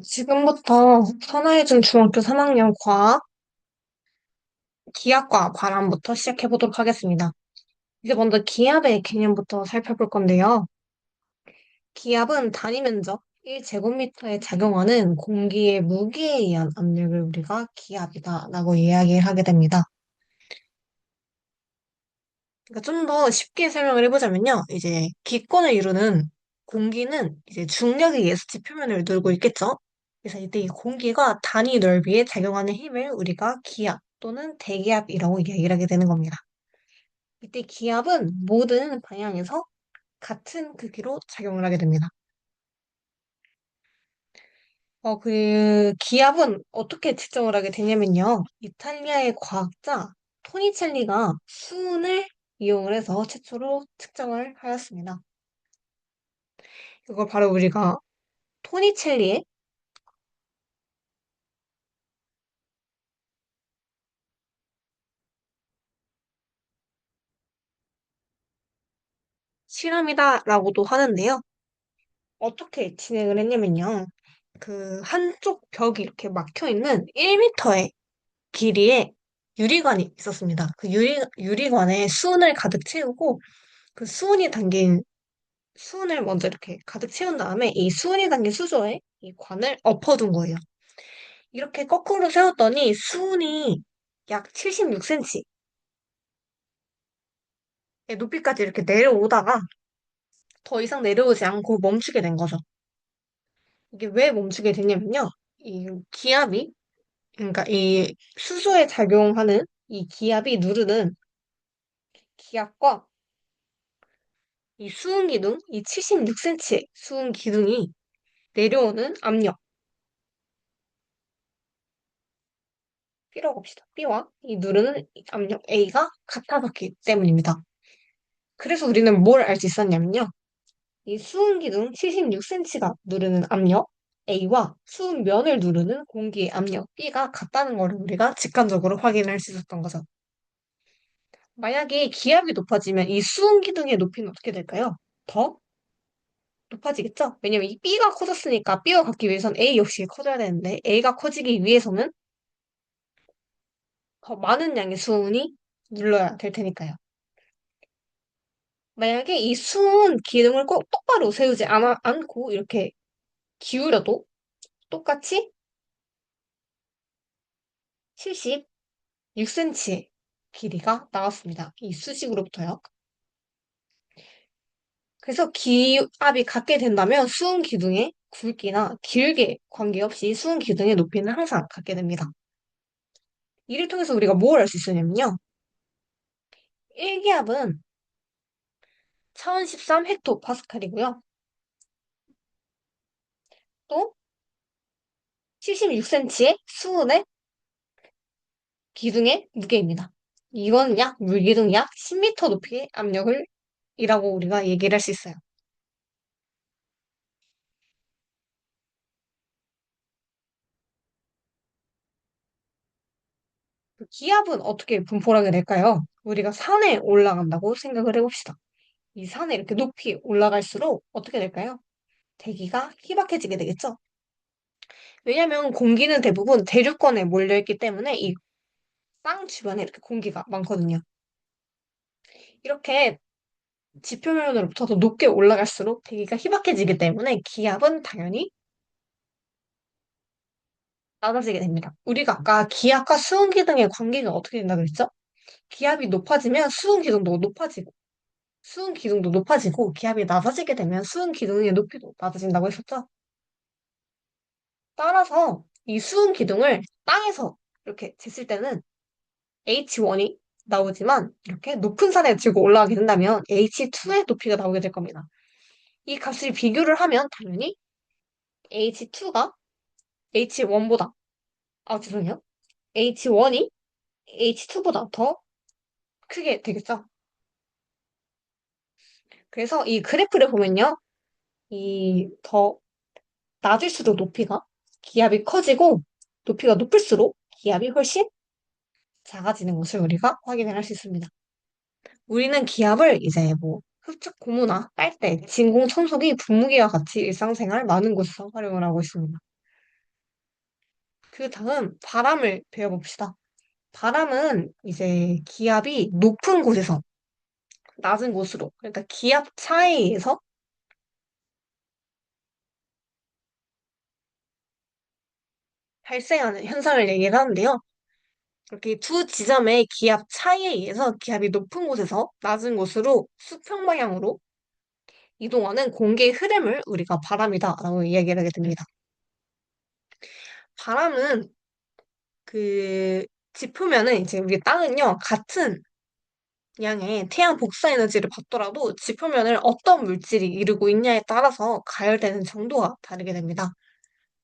지금부터 선화해준 중학교 3학년 과학, 기하과 관함부터 시작해 보도록 하겠습니다. 이제 먼저 기압의 개념부터 살펴볼 건데요. 기압은 단위 면적 1제곱미터에 작용하는 공기의 무게에 의한 압력을 우리가 기압이다라고 이야기를 하게 됩니다. 그러니까 좀 더 쉽게 설명을 해보자면요. 이제 기권을 이루는 공기는 이제 중력에 의해서 지표면을 누르고 있겠죠. 그래서 이때 이 공기가 단위 넓이에 작용하는 힘을 우리가 기압 또는 대기압이라고 이야기를 하게 되는 겁니다. 이때 기압은 모든 방향에서 같은 크기로 작용을 하게 됩니다. 기압은 어떻게 측정을 하게 되냐면요. 이탈리아의 과학자 토니첼리가 수은을 이용을 해서 최초로 측정을 하였습니다. 이걸 바로 우리가 토니첼리의 실험이다라고도 하는데요. 어떻게 진행을 했냐면요. 그 한쪽 벽이 이렇게 막혀 있는 1m의 길이의 유리관이 있었습니다. 그 유리관에 수은을 가득 채우고 그 수은을 먼저 이렇게 가득 채운 다음에 이 수은이 담긴 수조에 이 관을 엎어둔 거예요. 이렇게 거꾸로 세웠더니 수은이 약 76cm의 높이까지 이렇게 내려오다가 더 이상 내려오지 않고 멈추게 된 거죠. 이게 왜 멈추게 됐냐면요. 이 기압이, 그러니까 이 수소에 작용하는 이 기압이 누르는 기압과 이 수은 기둥, 이 76cm의 수은 기둥이 내려오는 압력, B라고 봅시다. B와 이 누르는 이 압력 A가 같아졌기 때문입니다. 그래서 우리는 뭘 알 수 있었냐면요. 이 수은 기둥 76cm가 누르는 압력 A와 수은 면을 누르는 공기의 압력 B가 같다는 것을 우리가 직관적으로 확인할 수 있었던 거죠. 만약에 기압이 높아지면 이 수은 기둥의 높이는 어떻게 될까요? 더 높아지겠죠? 왜냐면 이 B가 커졌으니까 B와 같기 위해선 A 역시 커져야 되는데 A가 커지기 위해서는 더 많은 양의 수은이 눌러야 될 테니까요. 만약에 이 수은 기둥을 꼭 똑바로 세우지 않고 이렇게 기울여도 똑같이 76cm의 길이가 나왔습니다. 이 수직으로부터요. 그래서 기압이 같게 된다면 수은 기둥의 굵기나 길게 관계없이 수은 기둥의 높이는 항상 같게 됩니다. 이를 통해서 우리가 뭘 알 수 있었냐면요. 1기압은 1013 헥토파스칼이고요. 또 76cm의 수은의 기둥의 무게입니다. 이건 약 물기둥 약 10m 높이의 압력을 이라고 우리가 얘기를 할 수 있어요. 그 기압은 어떻게 분포하게 될까요? 우리가 산에 올라간다고 생각을 해봅시다. 이 산에 이렇게 높이 올라갈수록 어떻게 될까요? 대기가 희박해지게 되겠죠? 왜냐면 공기는 대부분 대류권에 몰려있기 때문에 이 땅 주변에 이렇게 공기가 많거든요. 이렇게 지표면으로부터 더 높게 올라갈수록 대기가 희박해지기 때문에 기압은 당연히 낮아지게 됩니다. 우리가 아까 기압과 수은 기둥의 관계가 어떻게 된다고 그랬죠? 기압이 높아지면 수은 기둥도 높아지고 기압이 낮아지게 되면 수은 기둥의 높이도 낮아진다고 했었죠? 따라서 이 수은 기둥을 땅에서 이렇게 쟀을 때는 H1이 나오지만 이렇게 높은 산에 들고 올라가게 된다면 H2의 높이가 나오게 될 겁니다. 이 값을 비교를 하면 당연히 H2가 H1보다, 죄송해요. H1이 H2보다 더 크게 되겠죠? 그래서 이 그래프를 보면요. 이 더 낮을수록 높이가 기압이 커지고 높이가 높을수록 기압이 훨씬 작아지는 것을 우리가 확인을 할 수 있습니다. 우리는 기압을 이제 뭐 흡착 고무나 빨대, 진공 청소기, 분무기와 같이 일상생활 많은 곳에서 활용을 하고 있습니다. 그 다음 바람을 배워봅시다. 바람은 이제 기압이 높은 곳에서 낮은 곳으로, 그러니까 기압 차이에서 발생하는 현상을 얘기를 하는데요. 이렇게 두 지점의 기압 차이에 의해서 기압이 높은 곳에서 낮은 곳으로 수평 방향으로 이동하는 공기의 흐름을 우리가 바람이다라고 이야기를 하게 됩니다. 바람은 그 짚으면은 이제 우리 땅은요 같은 양의 태양 복사 에너지를 받더라도 지표면을 어떤 물질이 이루고 있냐에 따라서 가열되는 정도가 다르게 됩니다.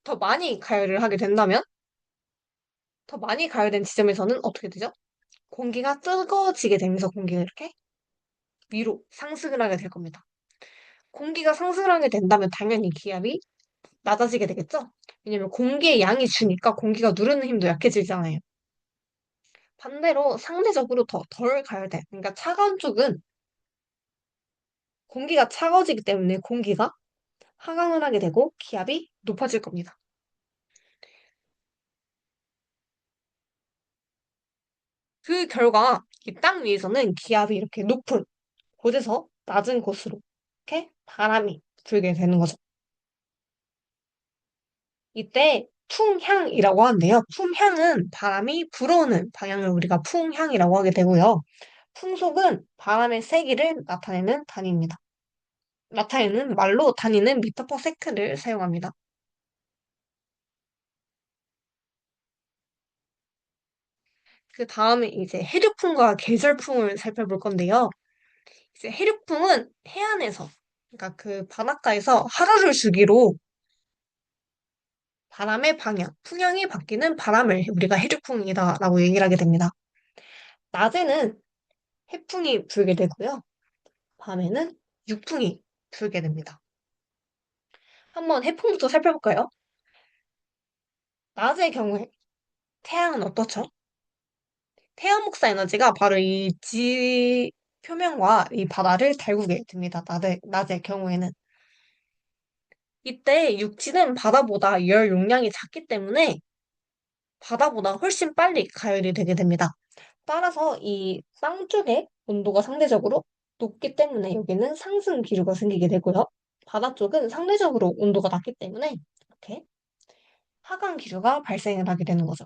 더 많이 가열을 하게 된다면 더 많이 가열된 지점에서는 어떻게 되죠? 공기가 뜨거워지게 되면서 공기가 이렇게 위로 상승을 하게 될 겁니다. 공기가 상승을 하게 된다면 당연히 기압이 낮아지게 되겠죠? 왜냐면 공기의 양이 주니까 공기가 누르는 힘도 약해지잖아요. 반대로 상대적으로 더 덜 가열돼. 그러니까 차가운 쪽은 공기가 차가워지기 때문에 공기가 하강을 하게 되고 기압이 높아질 겁니다. 그 결과 이 땅 위에서는 기압이 이렇게 높은 곳에서 낮은 곳으로 이렇게 바람이 불게 되는 거죠. 이때 풍향이라고 하는데요. 풍향은 바람이 불어오는 방향을 우리가 풍향이라고 하게 되고요. 풍속은 바람의 세기를 나타내는 단위입니다. 나타내는 말로 단위는 미터 퍼 세크를 사용합니다. 그 다음에 이제 해류풍과 계절풍을 살펴볼 건데요. 이제 해류풍은 해안에서, 그러니까 그 바닷가에서 하루를 주기로 바람의 방향, 풍향이 바뀌는 바람을 우리가 해류풍이다라고 얘기를 하게 됩니다. 낮에는 해풍이 불게 되고요. 밤에는 육풍이 불게 됩니다. 한번 해풍부터 살펴볼까요? 낮의 경우에 태양은 어떻죠? 태양 복사 에너지가 바로 이 표면과 이 바다를 달구게 됩니다. 낮의 경우에는. 이때 육지는 바다보다 열 용량이 작기 때문에 바다보다 훨씬 빨리 가열이 되게 됩니다. 따라서 이 땅 쪽의 온도가 상대적으로 높기 때문에 여기는 상승 기류가 생기게 되고요. 바다 쪽은 상대적으로 온도가 낮기 때문에 이렇게 하강 기류가 발생을 하게 되는 거죠.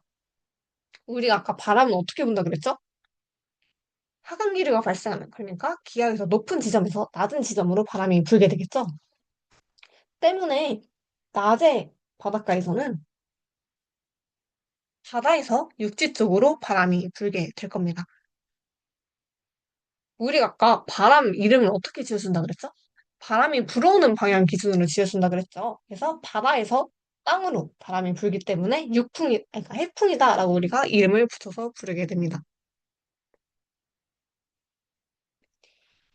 우리가 아까 바람은 어떻게 분다 그랬죠? 하강 기류가 발생하면 그러니까 기압에서 높은 지점에서 낮은 지점으로 바람이 불게 되겠죠. 때문에 낮에 바닷가에서는 바다에서 육지 쪽으로 바람이 불게 될 겁니다. 우리가 아까 바람 이름을 어떻게 지어준다 그랬죠? 바람이 불어오는 방향 기준으로 지어준다 그랬죠. 그래서 바다에서 땅으로 바람이 불기 때문에 그러니까 해풍이다라고 우리가 이름을 붙여서 부르게 됩니다.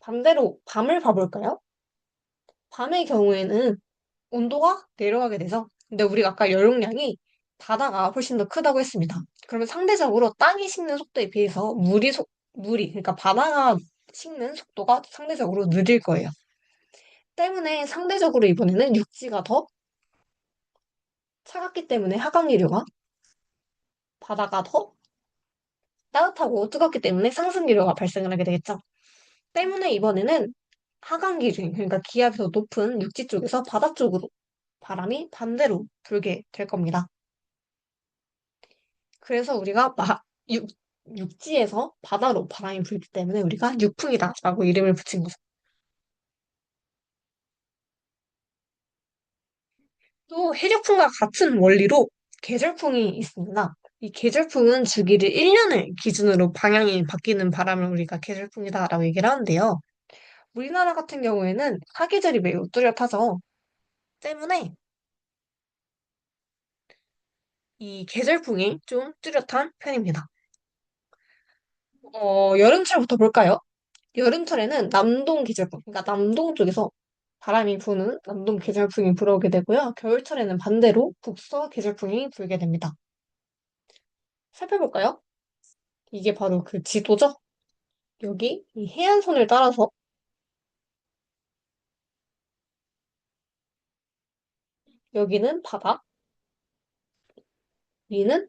반대로 밤을 봐볼까요? 밤의 경우에는 온도가 내려가게 되죠. 근데 우리가 아까 열용량이 바다가 훨씬 더 크다고 했습니다. 그러면 상대적으로 땅이 식는 속도에 비해서 그러니까 바다가 식는 속도가 상대적으로 느릴 거예요. 때문에 상대적으로 이번에는 육지가 더 차갑기 때문에 하강기류가 바다가 더 따뜻하고 뜨겁기 때문에 상승기류가 발생을 하게 되겠죠. 때문에 이번에는 하강기류, 그러니까 기압이 더 높은 육지 쪽에서 바다 쪽으로 바람이 반대로 불게 될 겁니다. 그래서 우리가 육지에서 바다로 바람이 불기 때문에 우리가 육풍이다라고 이름을 붙인 거죠. 또 해적풍과 같은 원리로 계절풍이 있습니다. 이 계절풍은 주기를 1년을 기준으로 방향이 바뀌는 바람을 우리가 계절풍이다라고 얘기를 하는데요. 우리나라 같은 경우에는 사계절이 매우 뚜렷하죠. 때문에 이 계절풍이 좀 뚜렷한 편입니다. 여름철부터 볼까요? 여름철에는 남동 계절풍, 그러니까 남동 쪽에서 바람이 부는 남동 계절풍이 불어오게 되고요. 겨울철에는 반대로 북서 계절풍이 불게 됩니다. 살펴볼까요? 이게 바로 그 지도죠? 여기 이 해안선을 따라서 여기는 바다, B는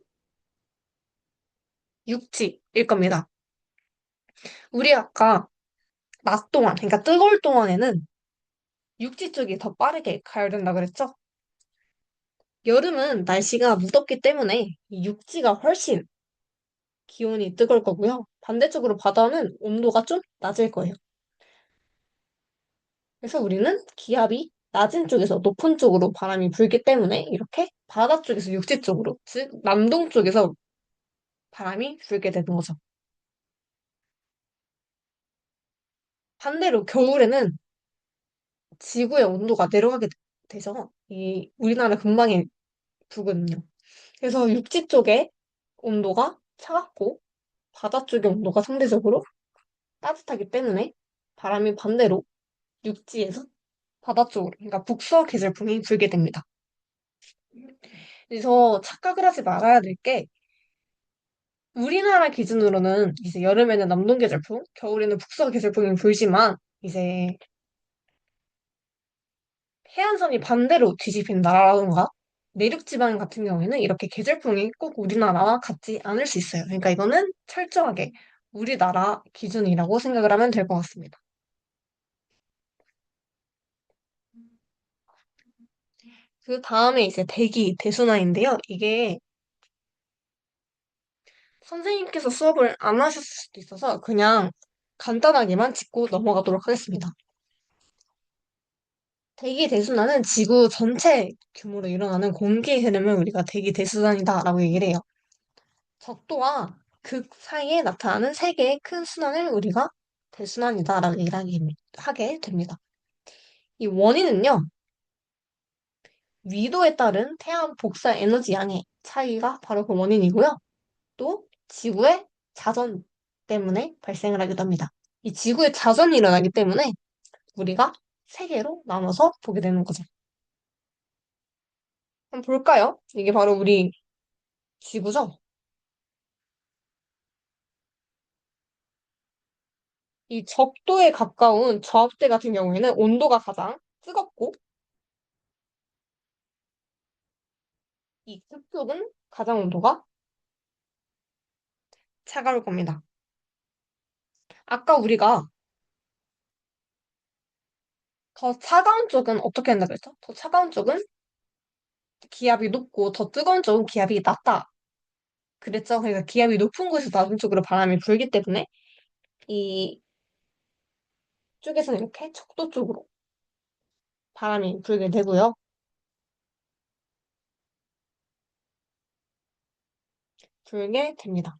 육지일 겁니다. 우리 아까 낮 동안, 그러니까 뜨거울 동안에는 육지 쪽이 더 빠르게 가야 된다 그랬죠? 여름은 날씨가 무덥기 때문에 이 육지가 훨씬 기온이 뜨거울 거고요. 반대쪽으로 바다는 온도가 좀 낮을 거예요. 그래서 우리는 기압이 낮은 쪽에서 높은 쪽으로 바람이 불기 때문에 이렇게 바다 쪽에서 육지 쪽으로, 즉 남동 쪽에서 바람이 불게 되는 거죠. 반대로 겨울에는 지구의 온도가 내려가게 되죠. 이 우리나라 근방에 부근은요. 그래서 육지 쪽의 온도가 차갑고 바다 쪽의 온도가 상대적으로 따뜻하기 때문에 바람이 반대로 육지에서 바다 쪽으로, 그러니까 북서 계절풍이 불게 됩니다. 그래서 착각을 하지 말아야 될 게 우리나라 기준으로는 이제 여름에는 남동 계절풍, 겨울에는 북서 계절풍이 불지만 이제 해안선이 반대로 뒤집힌 나라라던가 내륙 지방 같은 경우에는 이렇게 계절풍이 꼭 우리나라와 같지 않을 수 있어요. 그러니까 이거는 철저하게 우리나라 기준이라고 생각을 하면 될 것 같습니다. 그 다음에 이제 대기, 대순환인데요. 이게 선생님께서 수업을 안 하셨을 수도 있어서 그냥 간단하게만 짚고 넘어가도록 하겠습니다. 대기 대순환은 지구 전체 규모로 일어나는 공기 흐름을 우리가 대기 대순환이다라고 얘기를 해요. 적도와 극 사이에 나타나는 세 개의 큰 순환을 우리가 대순환이다라고 얘기를 하게 됩니다. 이 원인은요, 위도에 따른 태양 복사 에너지 양의 차이가 바로 그 원인이고요. 또 지구의 자전 때문에 발생을 하기도 합니다. 이 지구의 자전이 일어나기 때문에 우리가 세 개로 나눠서 보게 되는 거죠. 한번 볼까요? 이게 바로 우리 지구죠? 이 적도에 가까운 저압대 같은 경우에는 온도가 가장 뜨겁고 이 극쪽은 가장 온도가 차가울 겁니다. 아까 우리가 더 차가운 쪽은 어떻게 한다고 했죠? 더 차가운 쪽은 기압이 높고 더 뜨거운 쪽은 기압이 낮다. 그랬죠? 그러니까 기압이 높은 곳에서 낮은 쪽으로 바람이 불기 때문에 이 쪽에서는 이렇게 적도 쪽으로 바람이 불게 되고요. 불게 됩니다.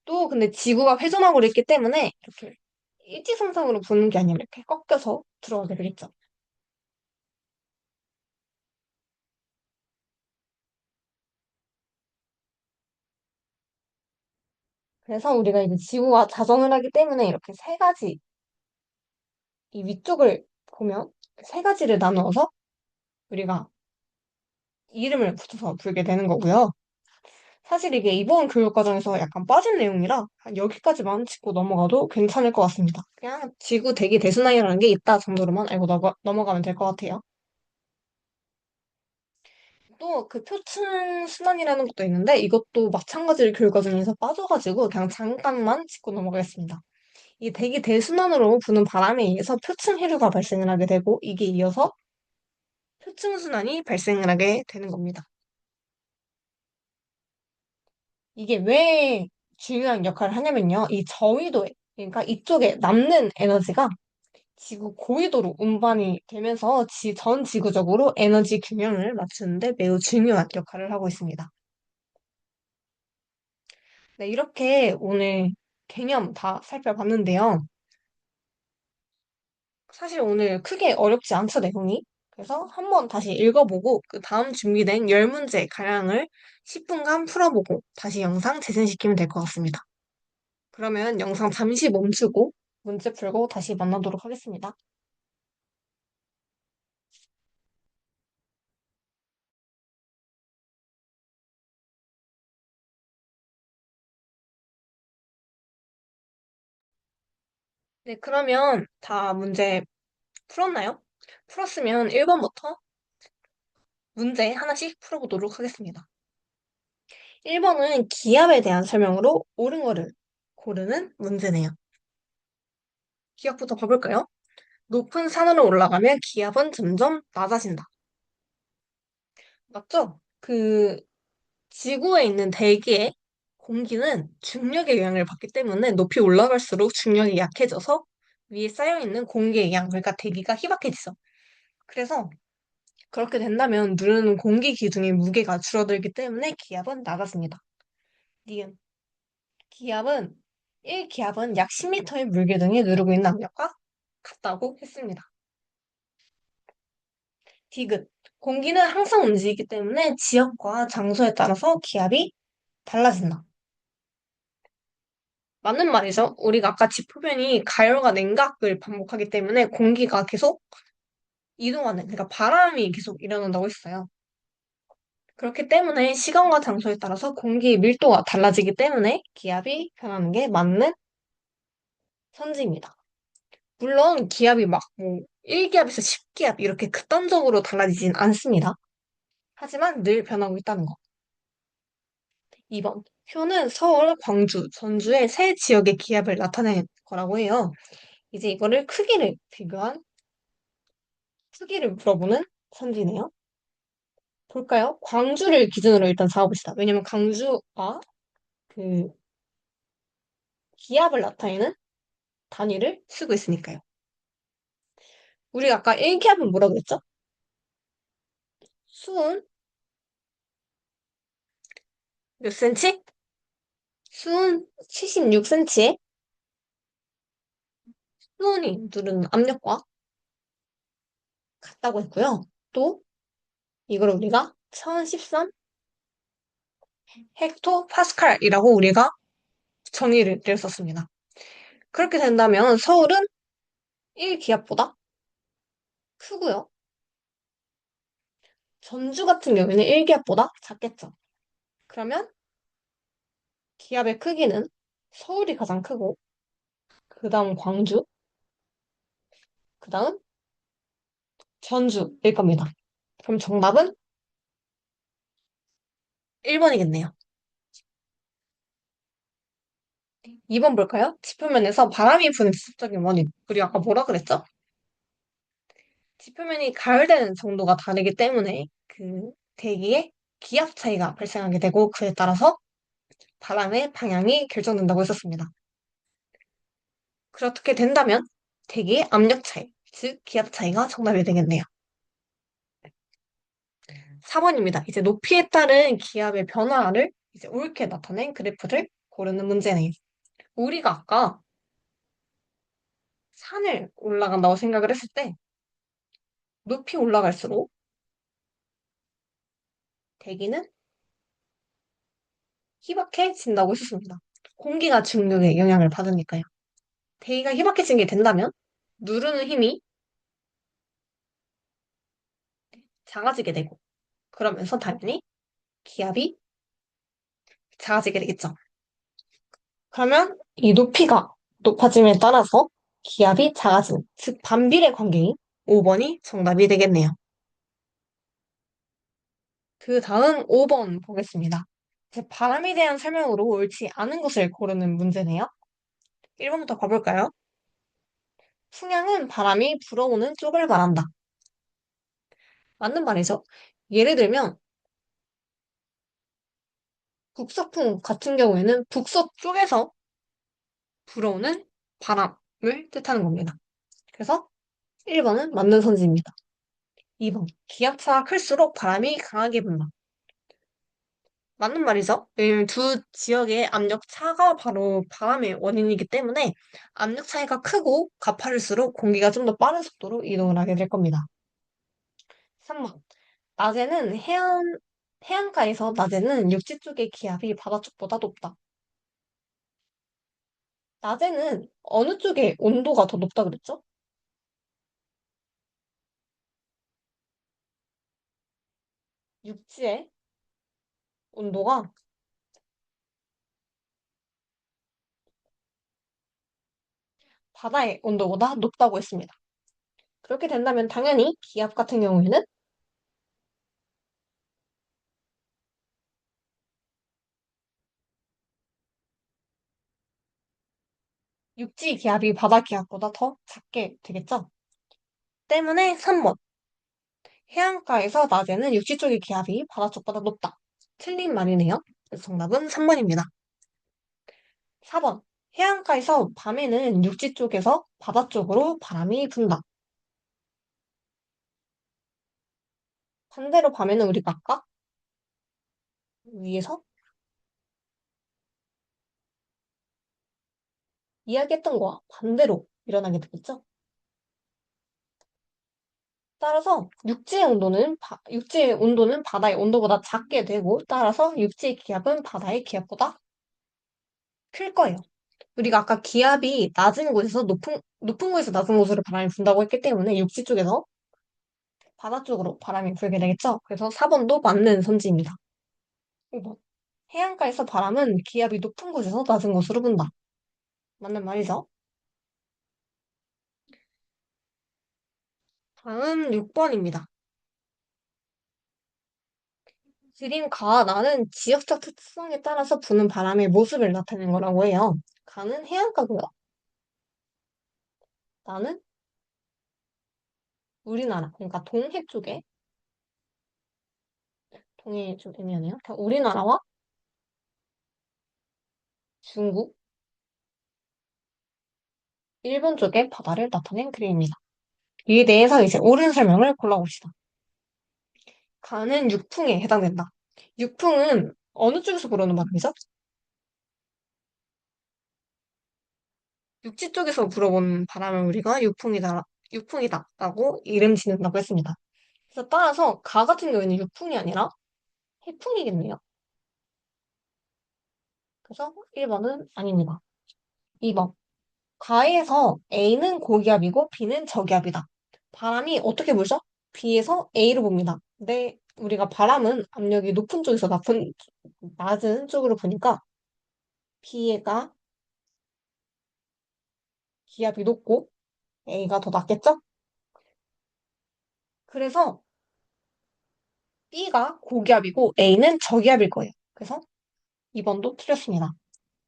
또 근데 지구가 회전하고 있기 때문에 이렇게 일지상상으로 부는 게 아니라 이렇게 꺾여서 들어가게 되겠죠. 그래서 우리가 이제 지구가 자전을 하기 때문에 이렇게 세 가지, 이 위쪽을 보면 세 가지를 나누어서 우리가 이름을 붙여서 부르게 되는 거고요. 사실 이게 이번 교육과정에서 약간 빠진 내용이라 한 여기까지만 짚고 넘어가도 괜찮을 것 같습니다. 그냥 지구 대기 대순환이라는 게 있다 정도로만 알고 넘어가면 될 것 같아요. 또 그 표층 순환이라는 것도 있는데 이것도 마찬가지로 교육과정에서 빠져가지고 그냥 잠깐만 짚고 넘어가겠습니다. 이 대기 대순환으로 부는 바람에 의해서 표층 해류가 발생을 하게 되고 이게 이어서 표층 순환이 발생을 하게 되는 겁니다. 이게 왜 중요한 역할을 하냐면요. 이 저위도에, 그러니까 이쪽에 남는 에너지가 지구 고위도로 운반이 되면서 전 지구적으로 에너지 균형을 맞추는데 매우 중요한 역할을 하고 있습니다. 네, 이렇게 오늘 개념 다 살펴봤는데요. 사실 오늘 크게 어렵지 않죠, 내용이. 그래서 한번 다시 읽어보고 그 다음 준비된 10문제 가량을 10분간 풀어보고 다시 영상 재생시키면 될 것 같습니다. 그러면 영상 잠시 멈추고 문제 풀고 다시 만나도록 하겠습니다. 네, 그러면 다 문제 풀었나요? 풀었으면 1번부터 문제 하나씩 풀어보도록 하겠습니다. 1번은 기압에 대한 설명으로 옳은 거를 고르는 문제네요. 기압부터 봐볼까요? 높은 산으로 올라가면 기압은 점점 낮아진다. 맞죠? 지구에 있는 대기의 공기는 중력의 영향을 받기 때문에 높이 올라갈수록 중력이 약해져서 위에 쌓여있는 공기의 양, 그러니까 대기가 희박해지죠. 그래서 그렇게 된다면 누르는 공기 기둥의 무게가 줄어들기 때문에 기압은 낮아집니다. 니은. 기압은 1기압은 약 10m의 물기둥이 누르고 있는 압력과 같다고 했습니다. 디귿. 공기는 항상 움직이기 때문에 지역과 장소에 따라서 기압이 달라진다. 맞는 말이죠. 우리가 아까 지표면이 가열과 냉각을 반복하기 때문에 공기가 계속 이동하는, 그러니까 바람이 계속 일어난다고 했어요. 그렇기 때문에 시간과 장소에 따라서 공기의 밀도가 달라지기 때문에 기압이 변하는 게 맞는 선지입니다. 물론 기압이 막 1기압에서 10기압 이렇게 극단적으로 달라지진 않습니다. 하지만 늘 변하고 있다는 거. 2번. 표는 서울, 광주, 전주의 세 지역의 기압을 나타낸 거라고 해요. 이제 이거를 크기를 물어보는 선지네요. 볼까요? 광주를 기준으로 일단 잡아봅시다. 왜냐면 광주가 그 기압을 나타내는 단위를 쓰고 있으니까요. 우리가 아까 1기압은 뭐라 그랬죠? 수은 몇 센치? 수은 76cm에 수온이 누르는 압력과 같다고 했고요. 또 이걸 우리가 1013 헥토 파스칼이라고 우리가 정의를 내렸었습니다. 그렇게 된다면 서울은 1기압보다 크고요. 전주 같은 경우에는 1기압보다 작겠죠. 그러면 기압의 크기는 서울이 가장 크고, 그 다음 광주, 그 다음 전주일 겁니다. 그럼 정답은 1번이겠네요. 2번 볼까요? 지표면에서 바람이 부는 직접적인 원인. 우리 아까 뭐라 그랬죠? 지표면이 가열되는 정도가 다르기 때문에 대기의 기압 차이가 발생하게 되고 그에 따라서 바람의 방향이 결정된다고 했었습니다. 그렇게 된다면 대기의 압력 차이, 즉 기압 차이가 정답이 되겠네요. 4번입니다. 이제 높이에 따른 기압의 변화를 이제 옳게 나타낸 그래프를 고르는 문제네요. 우리가 아까 산을 올라간다고 생각을 했을 때 높이 올라갈수록 대기는 희박해진다고 했었습니다. 공기가 중력에 영향을 받으니까요. 대기가 희박해지게 된다면 누르는 힘이 작아지게 되고 그러면서 당연히 기압이 작아지게 되겠죠. 그러면 이 높이가 높아짐에 따라서 기압이 작아지는, 즉 반비례 관계인 5번이 정답이 되겠네요. 그 다음 5번 보겠습니다. 이제 바람에 대한 설명으로 옳지 않은 것을 고르는 문제네요. 1번부터 가볼까요? 풍향은 바람이 불어오는 쪽을 말한다. 맞는 말이죠. 예를 들면 북서풍 같은 경우에는 북서쪽에서 불어오는 바람을 뜻하는 겁니다. 그래서 1번은 맞는 선지입니다. 2번 기압차가 클수록 바람이 강하게 분다. 맞는 말이죠. 왜냐면 두 지역의 압력 차가 바로 바람의 원인이기 때문에 압력 차이가 크고 가파를수록 공기가 좀 더 빠른 속도로 이동을 하게 될 겁니다. 3번. 해안가에서 낮에는 육지 쪽의 기압이 바다 쪽보다 높다. 낮에는 어느 쪽의 온도가 더 높다 그랬죠? 육지의 온도가 바다의 온도보다 높다고 했습니다. 그렇게 된다면 당연히 기압 같은 경우에는 육지 기압이 바다 기압보다 더 작게 되겠죠? 때문에 3번. 해안가에서 낮에는 육지 쪽의 기압이 바다 쪽보다 높다. 틀린 말이네요. 그래서 정답은 3번입니다. 4번. 해안가에서 밤에는 육지 쪽에서 바다 쪽으로 바람이 분다. 반대로 밤에는 우리가 아까 위에서 이야기했던 거와 반대로 일어나게 되겠죠? 따라서 육지의 온도는 바다의 온도보다 작게 되고, 따라서 육지의 기압은 바다의 기압보다 클 거예요. 우리가 아까 기압이 낮은 곳에서 높은 곳에서 낮은 곳으로 바람이 분다고 했기 때문에 육지 쪽에서 바다 쪽으로 바람이 불게 되겠죠? 그래서 4번도 맞는 선지입니다. 5번. 해안가에서 바람은 기압이 높은 곳에서 낮은 곳으로 분다. 맞는 말이죠? 다음 6번입니다. 그림 가나는 지역적 특성에 따라서 부는 바람의 모습을 나타내는 거라고 해요. 가는 해안가고요. 나는 우리나라, 그러니까 동해 쪽에, 동해 좀 애매하네요. 그러니까 우리나라와 중국, 일본 쪽의 바다를 나타낸 그림입니다. 이에 대해서 이제 옳은 설명을 골라봅시다. 가는 육풍에 해당된다. 육풍은 어느 쪽에서 불어오는 바람이죠? 육지 쪽에서 불어오는 바람을 우리가 육풍이다라고 이름 짓는다고 했습니다. 그래서 따라서 가 같은 경우에는 육풍이 아니라 해풍이겠네요. 그래서 1번은 아닙니다. 2번. 가에서 A는 고기압이고 B는 저기압이다. 바람이 어떻게 불죠? B에서 A로 봅니다. 근데 우리가 바람은 압력이 높은 쪽에서 낮은 쪽으로 보니까 B가 기압이 높고 A가 더 낮겠죠? 그래서 B가 고기압이고 A는 저기압일 거예요. 그래서 2번도 틀렸습니다.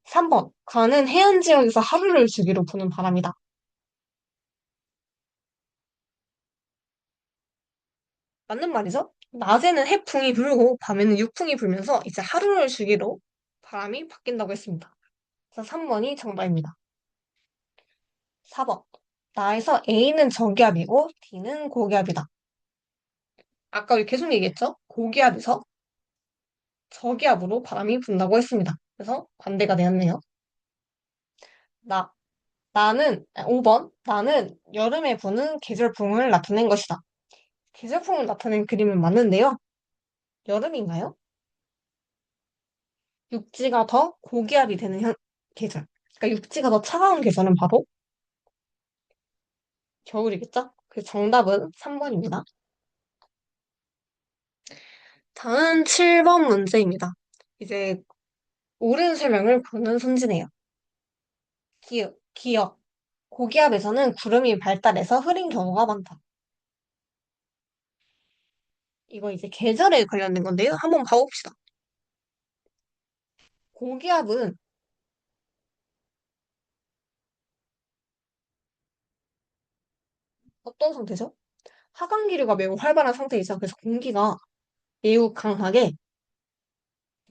3번. 가는 해안 지역에서 하루를 주기로 부는 바람이다. 맞는 말이죠? 낮에는 해풍이 불고 밤에는 육풍이 불면서 이제 하루를 주기로 바람이 바뀐다고 했습니다. 그래서 3번이 정답입니다. 4번. 나에서 A는 저기압이고 D는 고기압이다. 아까 우리 계속 얘기했죠? 고기압에서 저기압으로 바람이 분다고 했습니다. 그래서 반대가 되었네요. 나, 5번. 나는 여름에 부는 계절풍을 나타낸 것이다. 계절풍을 나타낸 그림은 맞는데요. 여름인가요? 육지가 더 고기압이 되는 계절. 그러니까 육지가 더 차가운 계절은 바로 겨울이겠죠? 그 정답은 3번입니다. 다음 7번 문제입니다. 이제 옳은 설명을 보는 순지네요. 기억. 고기압에서는 구름이 발달해서 흐린 경우가 많다. 이거 이제 계절에 관련된 건데요. 한번 봐봅시다. 고기압은 어떤 상태죠? 하강 기류가 매우 활발한 상태이죠. 그래서 공기가 매우 강하게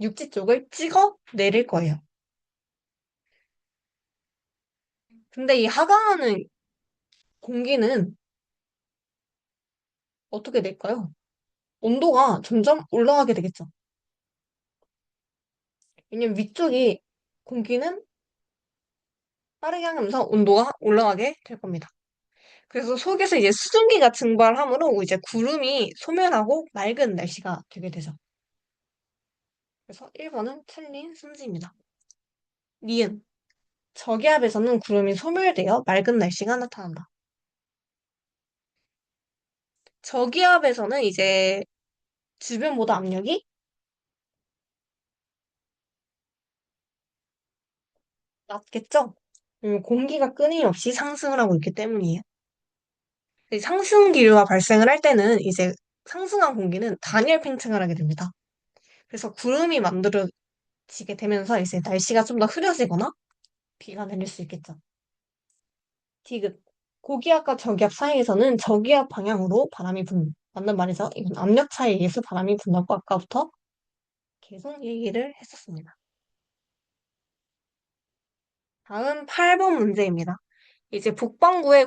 육지 쪽을 찍어 내릴 거예요. 근데 이 하강하는 공기는 어떻게 될까요? 온도가 점점 올라가게 되겠죠. 왜냐면 위쪽이 공기는 빠르게 하면서 온도가 올라가게 될 겁니다. 그래서 속에서 이제 수증기가 증발함으로 이제 구름이 소멸하고 맑은 날씨가 되게 되죠. 그래서 1번은 틀린 순지입니다. 니은. 저기압에서는 구름이 소멸되어 맑은 날씨가 나타난다. 저기압에서는 이제 주변보다 압력이 낮겠죠? 공기가 끊임없이 상승을 하고 있기 때문이에요. 이 상승 기류가 발생을 할 때는 이제 상승한 공기는 단열 팽창을 하게 됩니다. 그래서 구름이 만들어지게 되면서 이제 날씨가 좀 더 흐려지거나 비가 내릴 수 있겠죠. 디귿. 고기압과 저기압 사이에서는 저기압 방향으로 바람이 분. 맞는 말이죠. 이건 압력 차이에 의해서 바람이 분다고 아까부터 계속 얘기를 했었습니다. 다음 8번 문제입니다. 이제 북반구의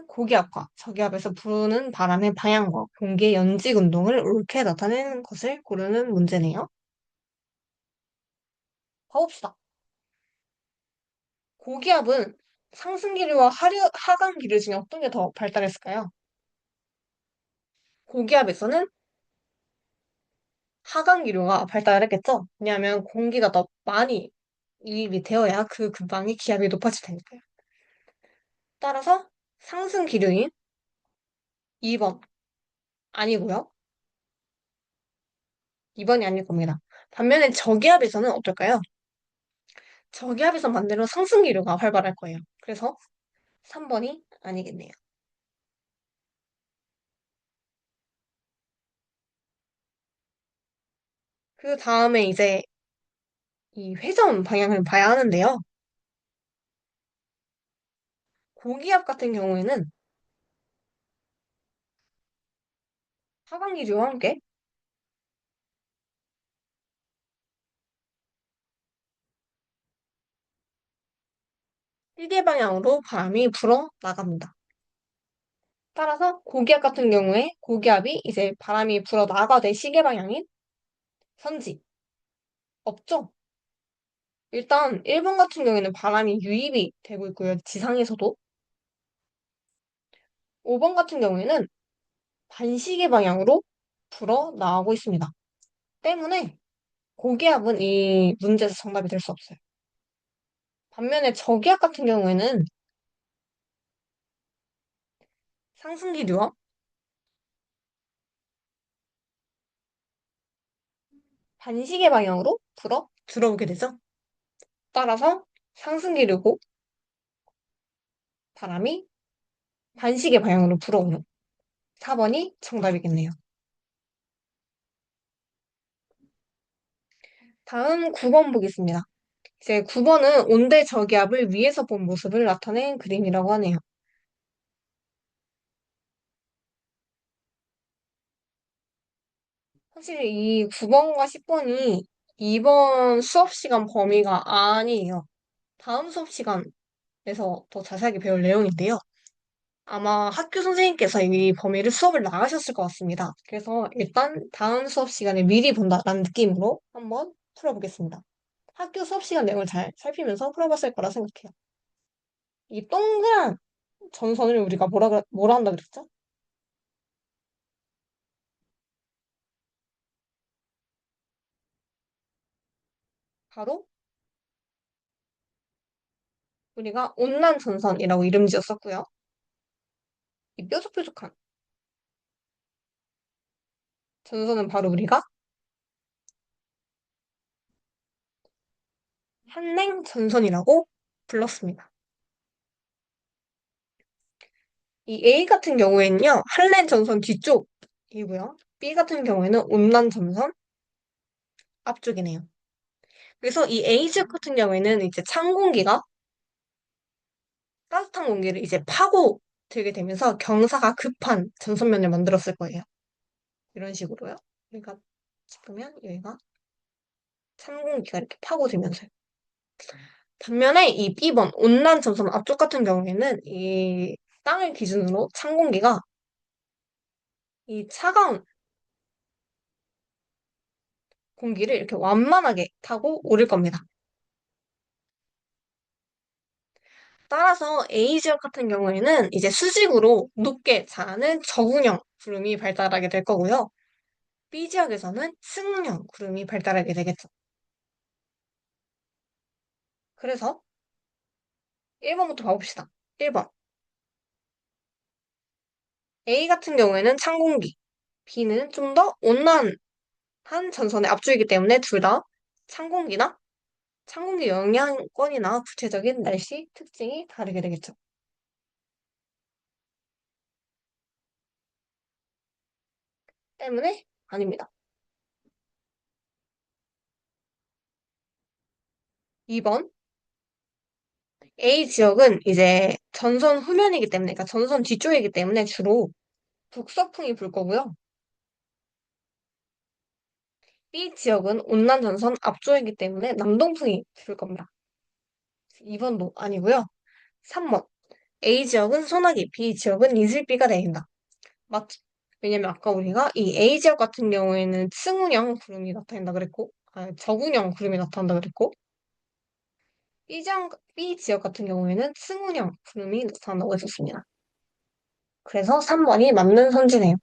고기압과 저기압에서 부는 바람의 방향과 공기의 연직 운동을 옳게 나타내는 것을 고르는 문제네요. 봐봅시다. 고기압은 상승기류와 하강기류 중에 어떤 게 더 발달했을까요? 고기압에서는 하강기류가 발달했겠죠? 왜냐하면 공기가 더 많이 유입이 되어야 그 근방의 기압이 높아질 테니까요. 따라서 상승기류인 2번 아니고요. 2번이 아닐 겁니다. 반면에 저기압에서는 어떨까요? 저기압에서 반대로 상승기류가 활발할 거예요. 그래서 3번이 아니겠네요. 그 다음에 이제 이 회전 방향을 봐야 하는데요. 고기압 같은 경우에는 하강기류와 함께 시계 방향으로 바람이 불어 나갑니다. 따라서 고기압 같은 경우에 고기압이 이제 바람이 불어 나가되 시계 방향인 선지 없죠? 일단 1번 같은 경우에는 바람이 유입이 되고 있고요. 지상에서도. 5번 같은 경우에는 반시계 방향으로 불어 나가고 있습니다. 때문에 고기압은 이 문제에서 정답이 될 수 없어요. 반면에 저기압 같은 경우에는 상승기류와 반시계 방향으로 불어 들어오게 되죠. 따라서 상승기류고 바람이 반시계 방향으로 불어오는 4번이 정답이겠네요. 다음 9번 보겠습니다. 이제 9번은 온대 저기압을 위에서 본 모습을 나타낸 그림이라고 하네요. 사실 이 9번과 10번이 이번 수업 시간 범위가 아니에요. 다음 수업 시간에서 더 자세하게 배울 내용인데요. 아마 학교 선생님께서 이 범위를 수업을 나가셨을 것 같습니다. 그래서 일단 다음 수업 시간에 미리 본다라는 느낌으로 한번 풀어보겠습니다. 학교 수업 시간 내용을 잘 살피면서 풀어봤을 거라 생각해요. 이 동그란 전선을 우리가 뭐라 한다 그랬죠? 바로 우리가 온난 전선이라고 이름 지었었고요. 이 뾰족뾰족한 전선은 바로 우리가 한랭 전선이라고 불렀습니다. 이 A 같은 경우에는요, 한랭 전선 뒤쪽이고요. B 같은 경우에는 온난 전선 앞쪽이네요. 그래서 이 A 지역 같은 경우에는 이제 찬 공기가 따뜻한 공기를 이제 파고 들게 되면서 경사가 급한 전선면을 만들었을 거예요. 이런 식으로요. 그러니까 보면 여기가 찬 공기가 이렇게 파고들면서요. 반면에 이 B번 온난 전선 앞쪽 같은 경우에는 이 땅을 기준으로 찬 공기가 이 차가운 공기를 이렇게 완만하게 타고 오를 겁니다. 따라서 A 지역 같은 경우에는 이제 수직으로 높게 자라는 저군형 구름이 발달하게 될 거고요. B 지역에서는 승형 구름이 발달하게 되겠죠. 그래서 1번부터 봐봅시다. 1번. A 같은 경우에는 찬 공기, B는 좀 더 온난한 전선의 앞줄이기 때문에 둘 다 찬 공기나 찬 공기 영향권이나 구체적인 날씨 특징이 다르게 되겠죠. 때문에 아닙니다. 2번. A 지역은 이제 전선 후면이기 때문에, 그러니까 전선 뒤쪽이기 때문에 주로 북서풍이 불 거고요. B 지역은 온난 전선 앞쪽이기 때문에 남동풍이 불 겁니다. 2번도 아니고요. 3번. A 지역은 소나기, B 지역은 이슬비가 내린다. 맞죠? 왜냐면 아까 우리가 이 A 지역 같은 경우에는 승운형 구름이 나타난다 그랬고, 저군형 구름이 나타난다 그랬고, B 지역 같은 경우에는 승운형 구름이 나타난다고 했었습니다. 그래서 3번이 맞는 선지네요.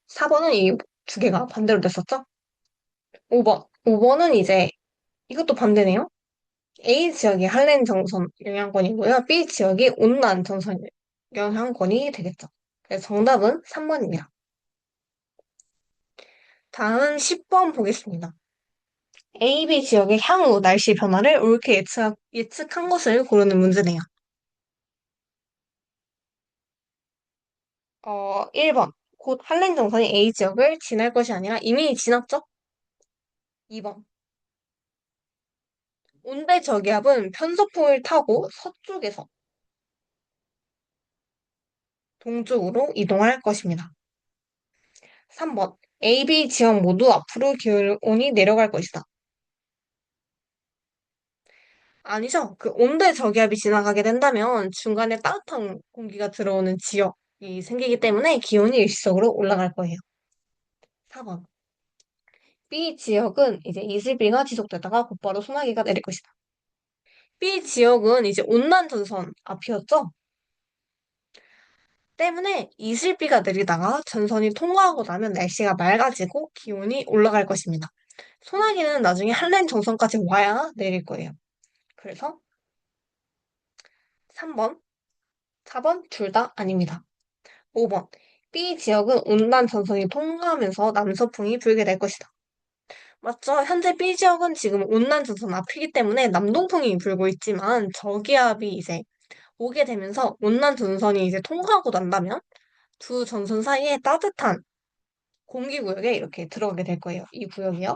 4번은 이 두 개가 반대로 됐었죠? 5번. 5번은 이제 이것도 반대네요. A 지역이 한랭 정선 영향권이고요. B 지역이 온난 정선 영향권이 되겠죠. 그래서 정답은 3번입니다. 다음은 10번 보겠습니다. A, B 지역의 향후 날씨 변화를 옳게 예측한 것을 고르는 문제네요. 1번. 곧 한랭 정선이 A 지역을 지날 것이 아니라 이미 지났죠? 2번. 온대 저기압은 편서풍을 타고 서쪽에서 동쪽으로 이동할 것입니다. 3번. A, B 지역 모두 앞으로 기온이 내려갈 것이다. 아니죠. 그 온대 저기압이 지나가게 된다면 중간에 따뜻한 공기가 들어오는 지역이 생기기 때문에 기온이 일시적으로 올라갈 거예요. 4번. B 지역은 이제 이슬비가 지속되다가 곧바로 소나기가 내릴 것이다. B 지역은 이제 온난 전선 앞이었죠? 때문에 이슬비가 내리다가 전선이 통과하고 나면 날씨가 맑아지고 기온이 올라갈 것입니다. 소나기는 나중에 한랭 정선까지 와야 내릴 거예요. 그래서 3번, 4번 둘 다 아닙니다. 5번. B 지역은 온난 전선이 통과하면서 남서풍이 불게 될 것이다. 맞죠? 현재 B 지역은 지금 온난 전선 앞이기 때문에 남동풍이 불고 있지만 저기압이 이제 오게 되면서 온난 전선이 이제 통과하고 난다면 두 전선 사이에 따뜻한 공기 구역에 이렇게 들어가게 될 거예요. 이 구역이요.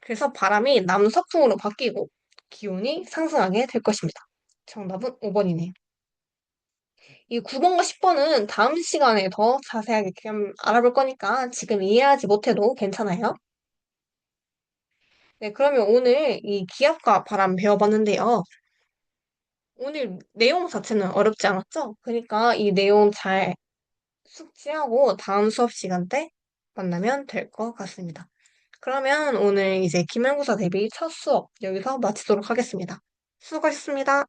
그래서 바람이 남서풍으로 바뀌고 기온이 상승하게 될 것입니다. 정답은 5번이네요. 이 9번과 10번은 다음 시간에 더 자세하게 알아볼 거니까 지금 이해하지 못해도 괜찮아요. 네, 그러면 오늘 이 기압과 바람 배워봤는데요. 오늘 내용 자체는 어렵지 않았죠? 그러니까 이 내용 잘 숙지하고 다음 수업 시간 때 만나면 될 것 같습니다. 그러면 오늘 이제 기말고사 대비 첫 수업 여기서 마치도록 하겠습니다. 수고하셨습니다.